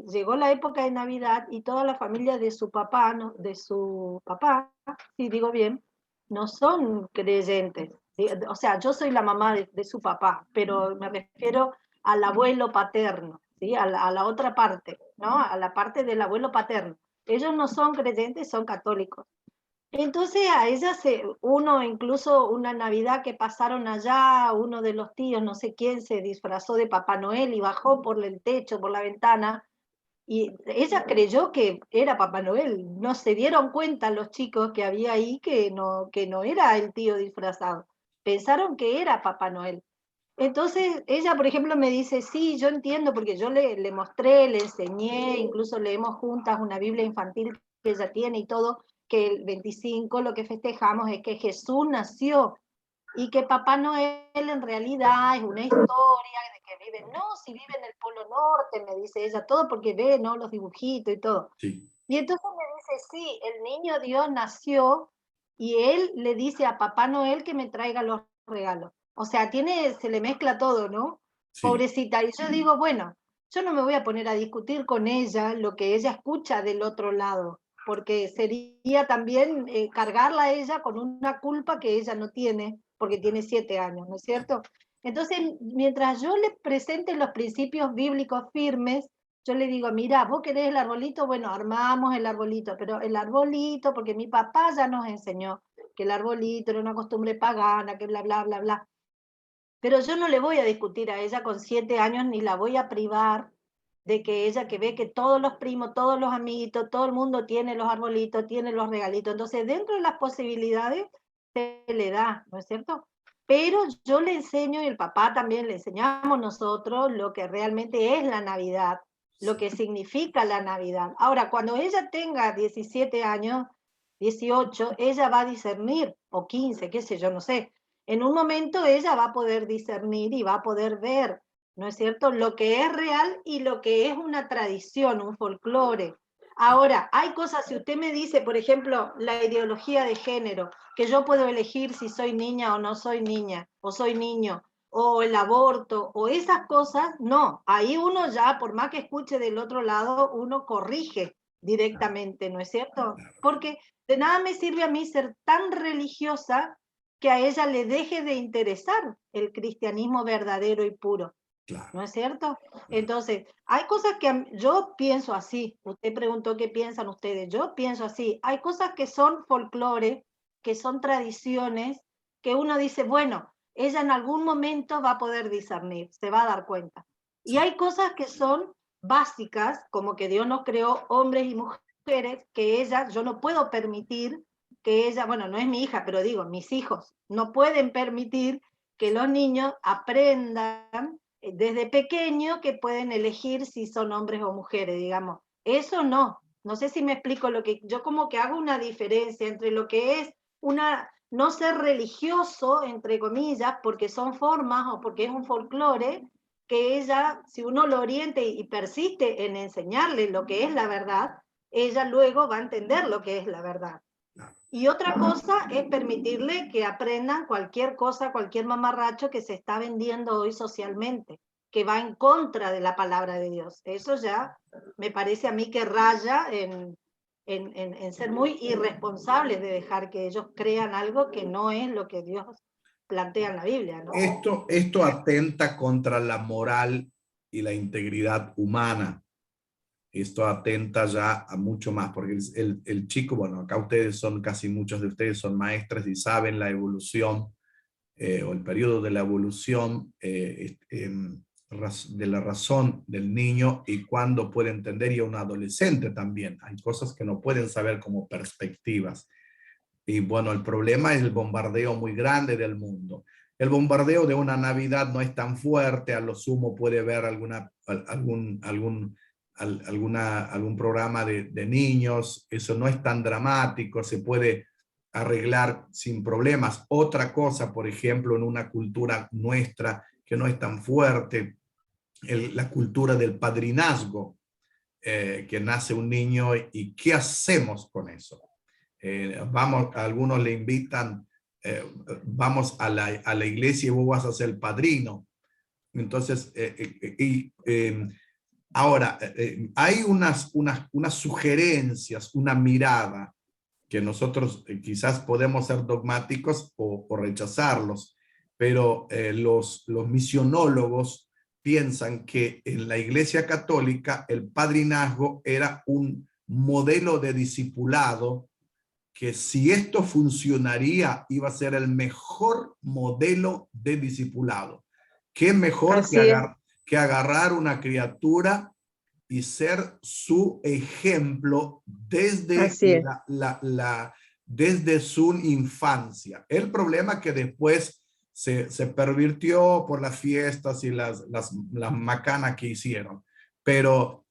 llegó la época de Navidad y toda la familia de su papá, ¿no? De su papá, si digo bien, no son creyentes. ¿Sí? O sea, yo soy la mamá de su papá, pero me refiero al abuelo paterno, ¿sí? A la otra parte, ¿no? A la parte del abuelo paterno. Ellos no son creyentes, son católicos. Entonces a ella uno incluso una Navidad que pasaron allá, uno de los tíos, no sé quién, se disfrazó de Papá Noel y bajó por el techo, por la ventana, y ella creyó que era Papá Noel. No se dieron cuenta los chicos que había ahí que no era el tío disfrazado. pensaron que era Papá Noel. Entonces ella, por ejemplo, me dice, sí, yo entiendo, porque yo le mostré, le enseñé, incluso leemos juntas una Biblia infantil que ella tiene y todo, que el 25 lo que festejamos es que Jesús nació y que Papá Noel en realidad es una historia de que vive, no, si vive en el Polo Norte, me dice ella, todo porque ve, ¿no?, los dibujitos y todo. Sí. Y entonces me dice, sí, el niño Dios nació y él le dice a Papá Noel que me traiga los regalos. O sea, se le mezcla todo, ¿no? Sí. Pobrecita. Y yo digo, bueno, yo no me voy a poner a discutir con ella lo que ella escucha del otro lado, porque sería también cargarla a ella con una culpa que ella no tiene, porque tiene 7 años, ¿no es cierto? Entonces, mientras yo le presente los principios bíblicos firmes, yo le digo, mira, vos querés el arbolito, bueno, armamos el arbolito, pero el arbolito, porque mi papá ya nos enseñó que el arbolito era una costumbre pagana, que bla, bla, bla, bla. Pero yo no le voy a discutir a ella con 7 años, ni la voy a privar de que ella, que ve que todos los primos, todos los amiguitos, todo el mundo tiene los arbolitos, tiene los regalitos. Entonces, dentro de las posibilidades, se le da, ¿no es cierto? Pero yo le enseño, y el papá también le enseñamos nosotros, lo que realmente es la Navidad, lo que significa la Navidad. Ahora, cuando ella tenga 17 años, 18, ella va a discernir, o 15, qué sé yo, no sé. En un momento ella va a poder discernir y va a poder ver, ¿no es cierto?, lo que es real y lo que es una tradición, un folclore. Ahora, hay cosas, si usted me dice, por ejemplo, la ideología de género, que yo puedo elegir si soy niña o no soy niña, o soy niño, o el aborto, o esas cosas, no. Ahí uno ya, por más que escuche del otro lado, uno corrige directamente, ¿no es cierto? Porque de nada me sirve a mí ser tan religiosa que a ella le deje de interesar el cristianismo verdadero y puro, Claro. ¿no es cierto? Entonces, hay cosas que yo pienso así, usted preguntó qué piensan ustedes, yo pienso así, hay cosas que son folclore, que son tradiciones, que uno dice, bueno, ella en algún momento va a poder discernir, se va a dar cuenta. Y hay cosas que son básicas, como que Dios nos creó hombres y mujeres, que yo no puedo permitir que ella, bueno, no es mi hija, pero digo, mis hijos no pueden permitir que los niños aprendan desde pequeño que pueden elegir si son hombres o mujeres, digamos. Eso no. No sé si me explico lo que yo como que hago una diferencia entre lo que es no ser religioso, entre comillas, porque son formas o porque es un folclore, que ella, si uno lo oriente y persiste en enseñarle lo que es la verdad, ella luego va a entender lo que es la verdad. Y otra cosa es permitirle que aprendan cualquier cosa, cualquier mamarracho que se está vendiendo hoy socialmente, que va en contra de la palabra de Dios. Eso ya me parece a mí que raya en ser muy irresponsables de dejar que ellos crean algo que no es lo que Dios plantea en la Biblia, ¿no? Esto atenta contra la moral y la integridad humana. Esto atenta ya a mucho más, porque el chico, bueno, acá ustedes son, casi muchos de ustedes son maestras y saben la evolución o el periodo de la evolución de la razón del niño y cuándo puede entender, y a un adolescente también. Hay cosas que no pueden saber como perspectivas. Y bueno, el problema es el bombardeo muy grande del mundo. El bombardeo de una Navidad no es tan fuerte, a lo sumo puede ver algún programa de niños, eso no es tan dramático, se puede arreglar sin problemas. Otra cosa, por ejemplo, en una cultura nuestra que no es tan fuerte, la cultura del padrinazgo, que nace un niño y ¿qué hacemos con eso? Algunos le invitan, vamos a la iglesia y vos vas a ser el padrino. Entonces, ahora, hay unas sugerencias, una mirada que nosotros quizás podemos ser dogmáticos o rechazarlos, pero los misionólogos piensan que en la Iglesia Católica el padrinazgo era un modelo de discipulado que si esto funcionaría iba a ser el mejor modelo de discipulado. ¿Qué mejor que agarrar una criatura y ser su ejemplo desde, desde su infancia? El problema es que después se pervirtió por las fiestas y las macanas que hicieron. Pero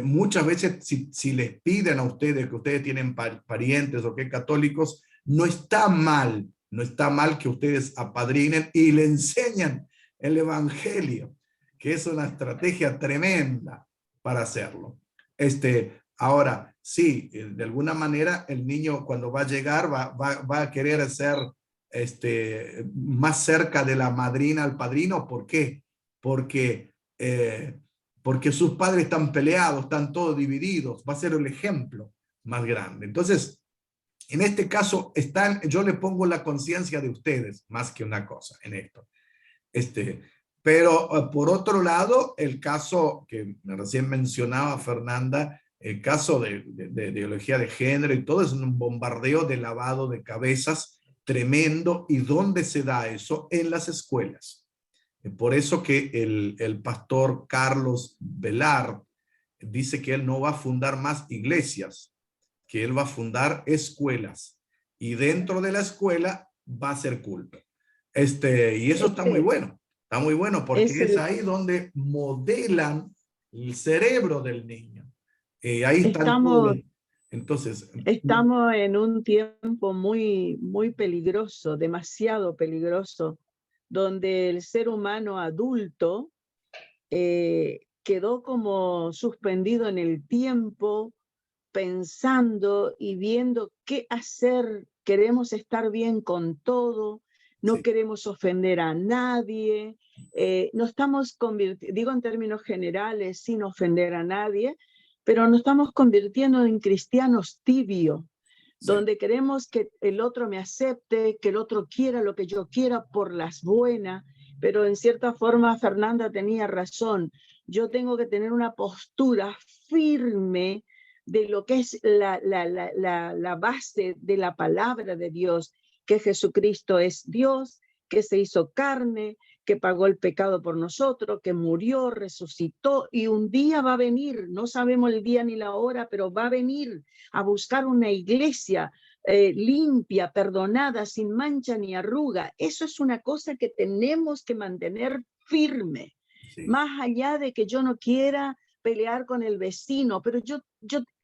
muchas veces si les piden a ustedes que ustedes tienen parientes o que católicos, no está mal que ustedes apadrinen y le enseñan el evangelio, que es una estrategia tremenda para hacerlo. Ahora, sí, de alguna manera el niño cuando va a llegar va a querer ser más cerca de la madrina al padrino. ¿Por qué? Porque sus padres están peleados, están todos divididos. Va a ser el ejemplo más grande. Entonces, en este caso, yo le pongo la conciencia de ustedes más que una cosa en esto. Pero por otro lado, el caso que recién mencionaba Fernanda, el caso de ideología de género y todo, es un bombardeo de lavado de cabezas tremendo. ¿Y dónde se da eso? En las escuelas. Por eso que el pastor Carlos Velar dice que él no va a fundar más iglesias, que él va a fundar escuelas. Y dentro de la escuela va a ser culto. Y eso está muy bueno. Está muy bueno porque es ahí donde modelan el cerebro del niño. Ahí estamos, entonces, estamos en un tiempo muy, muy peligroso, demasiado peligroso, donde el ser humano adulto quedó como suspendido en el tiempo, pensando y viendo qué hacer. Queremos estar bien con todo, no queremos ofender a nadie, no estamos convirtiendo, digo en términos generales, sin ofender a nadie, pero nos estamos convirtiendo en cristianos tibios, donde queremos que el otro me acepte, que el otro quiera lo que yo quiera por las buenas, pero en cierta forma Fernanda tenía razón. Yo tengo que tener una postura firme de lo que es la base de la palabra de Dios, que Jesucristo es Dios, que se hizo carne, que pagó el pecado por nosotros, que murió, resucitó y un día va a venir, no sabemos el día ni la hora, pero va a venir a buscar una iglesia limpia, perdonada, sin mancha ni arruga. Eso es una cosa que tenemos que mantener firme, más allá de que yo no quiera pelear con el vecino, pero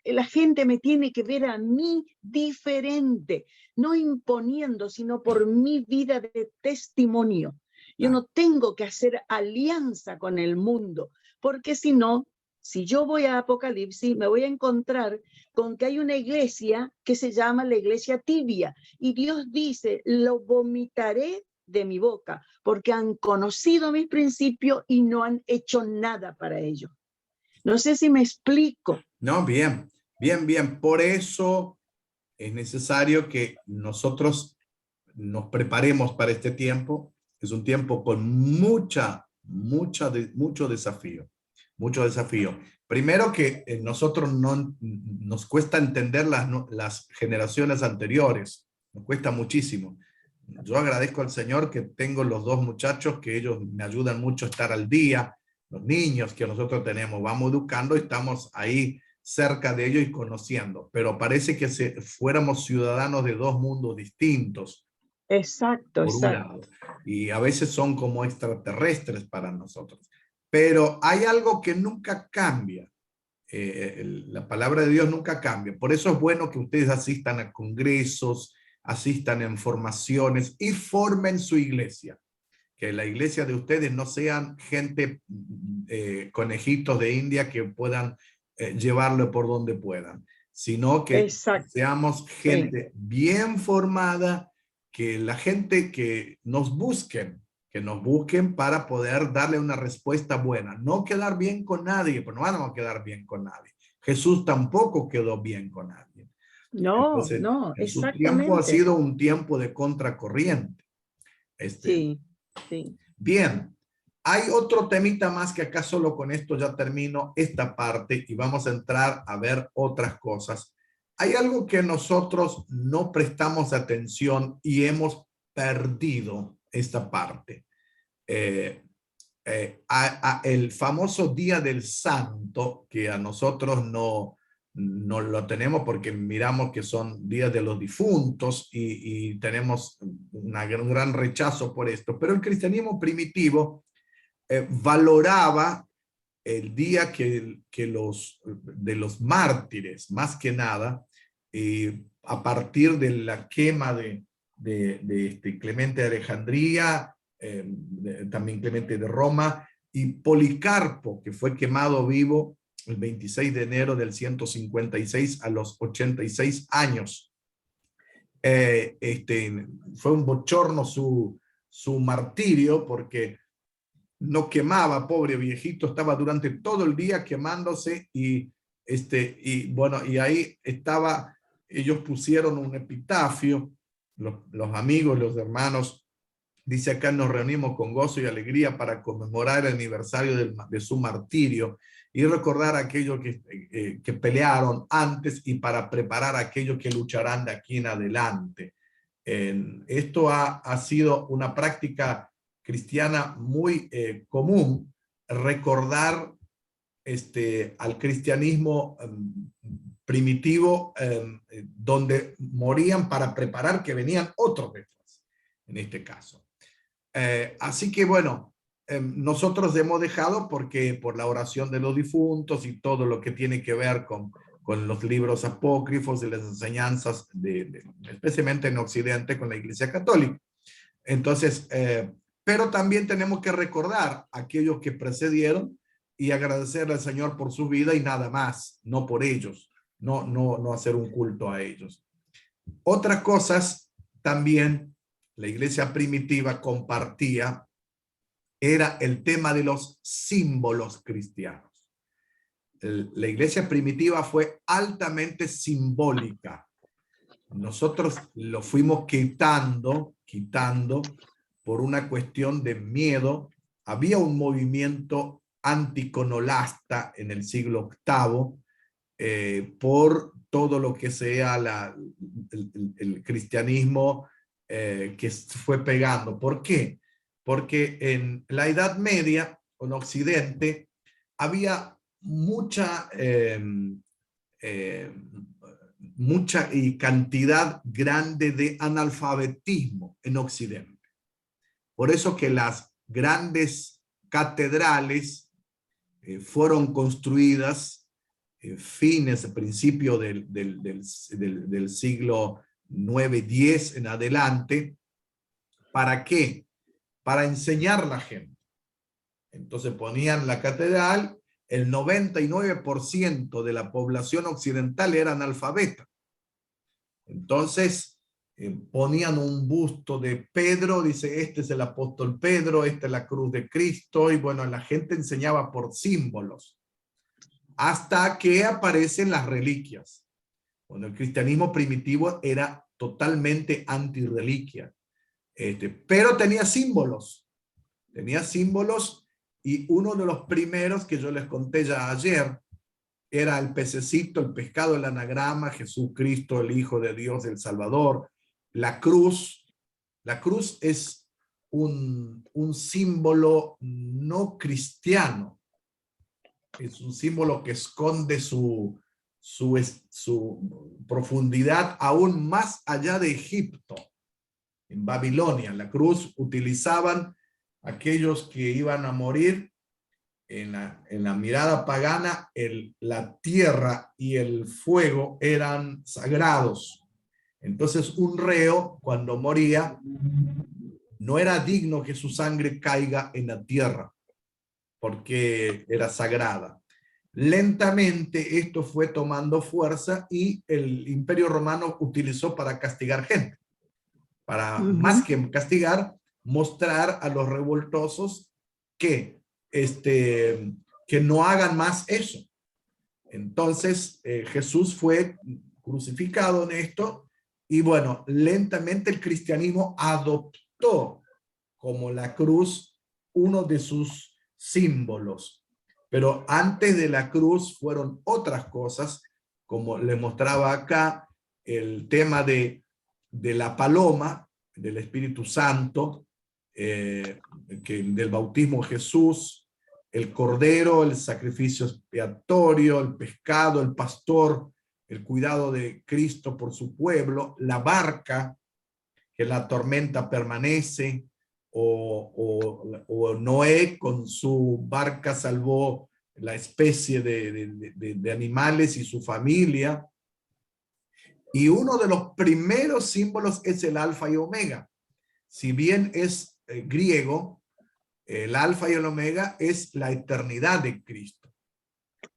la gente me tiene que ver a mí diferente, no imponiendo, sino por mi vida de testimonio. Yo no tengo que hacer alianza con el mundo, porque si no, si yo voy a Apocalipsis, me voy a encontrar con que hay una iglesia que se llama la iglesia tibia, y Dios dice, lo vomitaré de mi boca, porque han conocido mis principios y no han hecho nada para ello. No sé si me explico. No, bien. Por eso es necesario que nosotros nos preparemos para este tiempo. Es un tiempo con mucho desafío. Mucho desafío. Primero que nosotros no nos cuesta entender las generaciones anteriores. Nos cuesta muchísimo. Yo agradezco al Señor que tengo los dos muchachos, que ellos me ayudan mucho a estar al día. Los niños que nosotros tenemos, vamos educando y estamos ahí cerca de ellos y conociendo, pero parece que fuéramos ciudadanos de dos mundos distintos. Exacto, por un lado, y a veces son como extraterrestres para nosotros. Pero hay algo que nunca cambia. La palabra de Dios nunca cambia. Por eso es bueno que ustedes asistan a congresos, asistan en formaciones y formen su iglesia. Que la iglesia de ustedes no sean gente conejitos de India que puedan llevarlo por donde puedan, sino que seamos gente bien formada, que la gente que nos busquen para poder darle una respuesta buena. No quedar bien con nadie, pues no vamos a quedar bien con nadie. Jesús tampoco quedó bien con nadie. No, Entonces, no, en su exactamente. tiempo ha sido un tiempo de contracorriente. Sí. Bien, hay otro temita más que acá solo con esto ya termino esta parte y vamos a entrar a ver otras cosas. Hay algo que nosotros no prestamos atención y hemos perdido esta parte. El famoso Día del Santo, que a nosotros no lo tenemos porque miramos que son días de los difuntos y tenemos un gran rechazo por esto, pero el cristianismo primitivo valoraba el día de los mártires, más que nada, a partir de la quema de Clemente de Alejandría, también Clemente de Roma, y Policarpo, que fue quemado vivo el 26 de enero del 156 a los 86 años. Fue un bochorno su martirio, porque no quemaba, pobre viejito, estaba durante todo el día quemándose, y bueno, y ahí estaba, ellos pusieron un epitafio, los amigos, los hermanos, dice acá: nos reunimos con gozo y alegría para conmemorar el aniversario de su martirio y recordar a aquellos que pelearon antes, y para preparar a aquellos que lucharán de aquí en adelante. Esto ha sido una práctica cristiana muy común, recordar al cristianismo primitivo, donde morían para preparar que venían otros detrás, en este caso. Así que bueno, nosotros hemos dejado, porque por la oración de los difuntos y todo lo que tiene que ver con los libros apócrifos y las enseñanzas, especialmente en Occidente, con la Iglesia Católica. Entonces, pero también tenemos que recordar a aquellos que precedieron y agradecerle al Señor por su vida, y nada más, no por ellos, no hacer un culto a ellos. Otras cosas también la iglesia primitiva compartía era el tema de los símbolos cristianos. La iglesia primitiva fue altamente simbólica. Nosotros lo fuimos quitando por una cuestión de miedo. Había un movimiento anticonolasta en el siglo VIII, por todo lo que sea el cristianismo que fue pegando. ¿Por qué? Porque en la Edad Media, en Occidente, había mucha y cantidad grande de analfabetismo en Occidente. Por eso que las grandes catedrales fueron construidas principio del siglo IX-X en adelante. ¿Para qué? Para enseñar a la gente. Entonces ponían la catedral, el 99% de la población occidental era analfabeta. Entonces ponían un busto de Pedro, dice: este es el apóstol Pedro, esta es la cruz de Cristo, y bueno, la gente enseñaba por símbolos. Hasta que aparecen las reliquias. Bueno, el cristianismo primitivo era totalmente antirreliquia, pero tenía símbolos, y uno de los primeros que yo les conté ya ayer era el pececito, el pescado, el anagrama, Jesucristo, el Hijo de Dios, el Salvador, la cruz. La cruz es un símbolo no cristiano. Es un símbolo que esconde su profundidad aún más allá de Egipto. En Babilonia, la cruz utilizaban aquellos que iban a morir. En la mirada pagana, la tierra y el fuego eran sagrados. Entonces, un reo, cuando moría, no era digno que su sangre caiga en la tierra, porque era sagrada. Lentamente esto fue tomando fuerza, y el Imperio Romano utilizó para castigar gente. Para, más que castigar, mostrar a los revoltosos que no hagan más eso. Entonces Jesús fue crucificado en esto, y bueno, lentamente el cristianismo adoptó como la cruz uno de sus símbolos. Pero antes de la cruz fueron otras cosas, como le mostraba acá, el tema de la paloma, del Espíritu Santo, del bautismo de Jesús, el cordero, el sacrificio expiatorio, el pescado, el pastor, el cuidado de Cristo por su pueblo, la barca, que la tormenta permanece, o Noé con su barca salvó la especie de animales y su familia. Y uno de los primeros símbolos es el alfa y omega. Si bien es griego, el alfa y el omega es la eternidad de Cristo.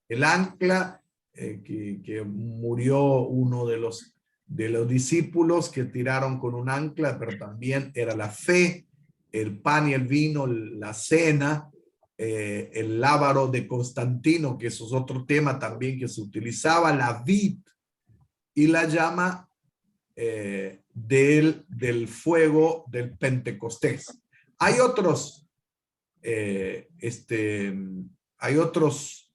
El ancla, que murió uno de los discípulos que tiraron con un ancla, pero también era la fe, el pan y el vino, la cena, el lábaro de Constantino, que eso es otro tema también que se utilizaba, la vid y la llama del fuego del Pentecostés. Hay otros, hay otros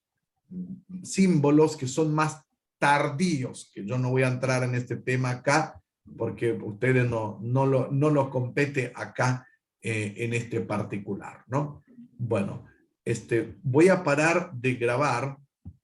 símbolos que son más tardíos, que yo no voy a entrar en este tema acá, porque ustedes no lo compete acá en este particular, ¿no? Bueno, voy a parar de grabar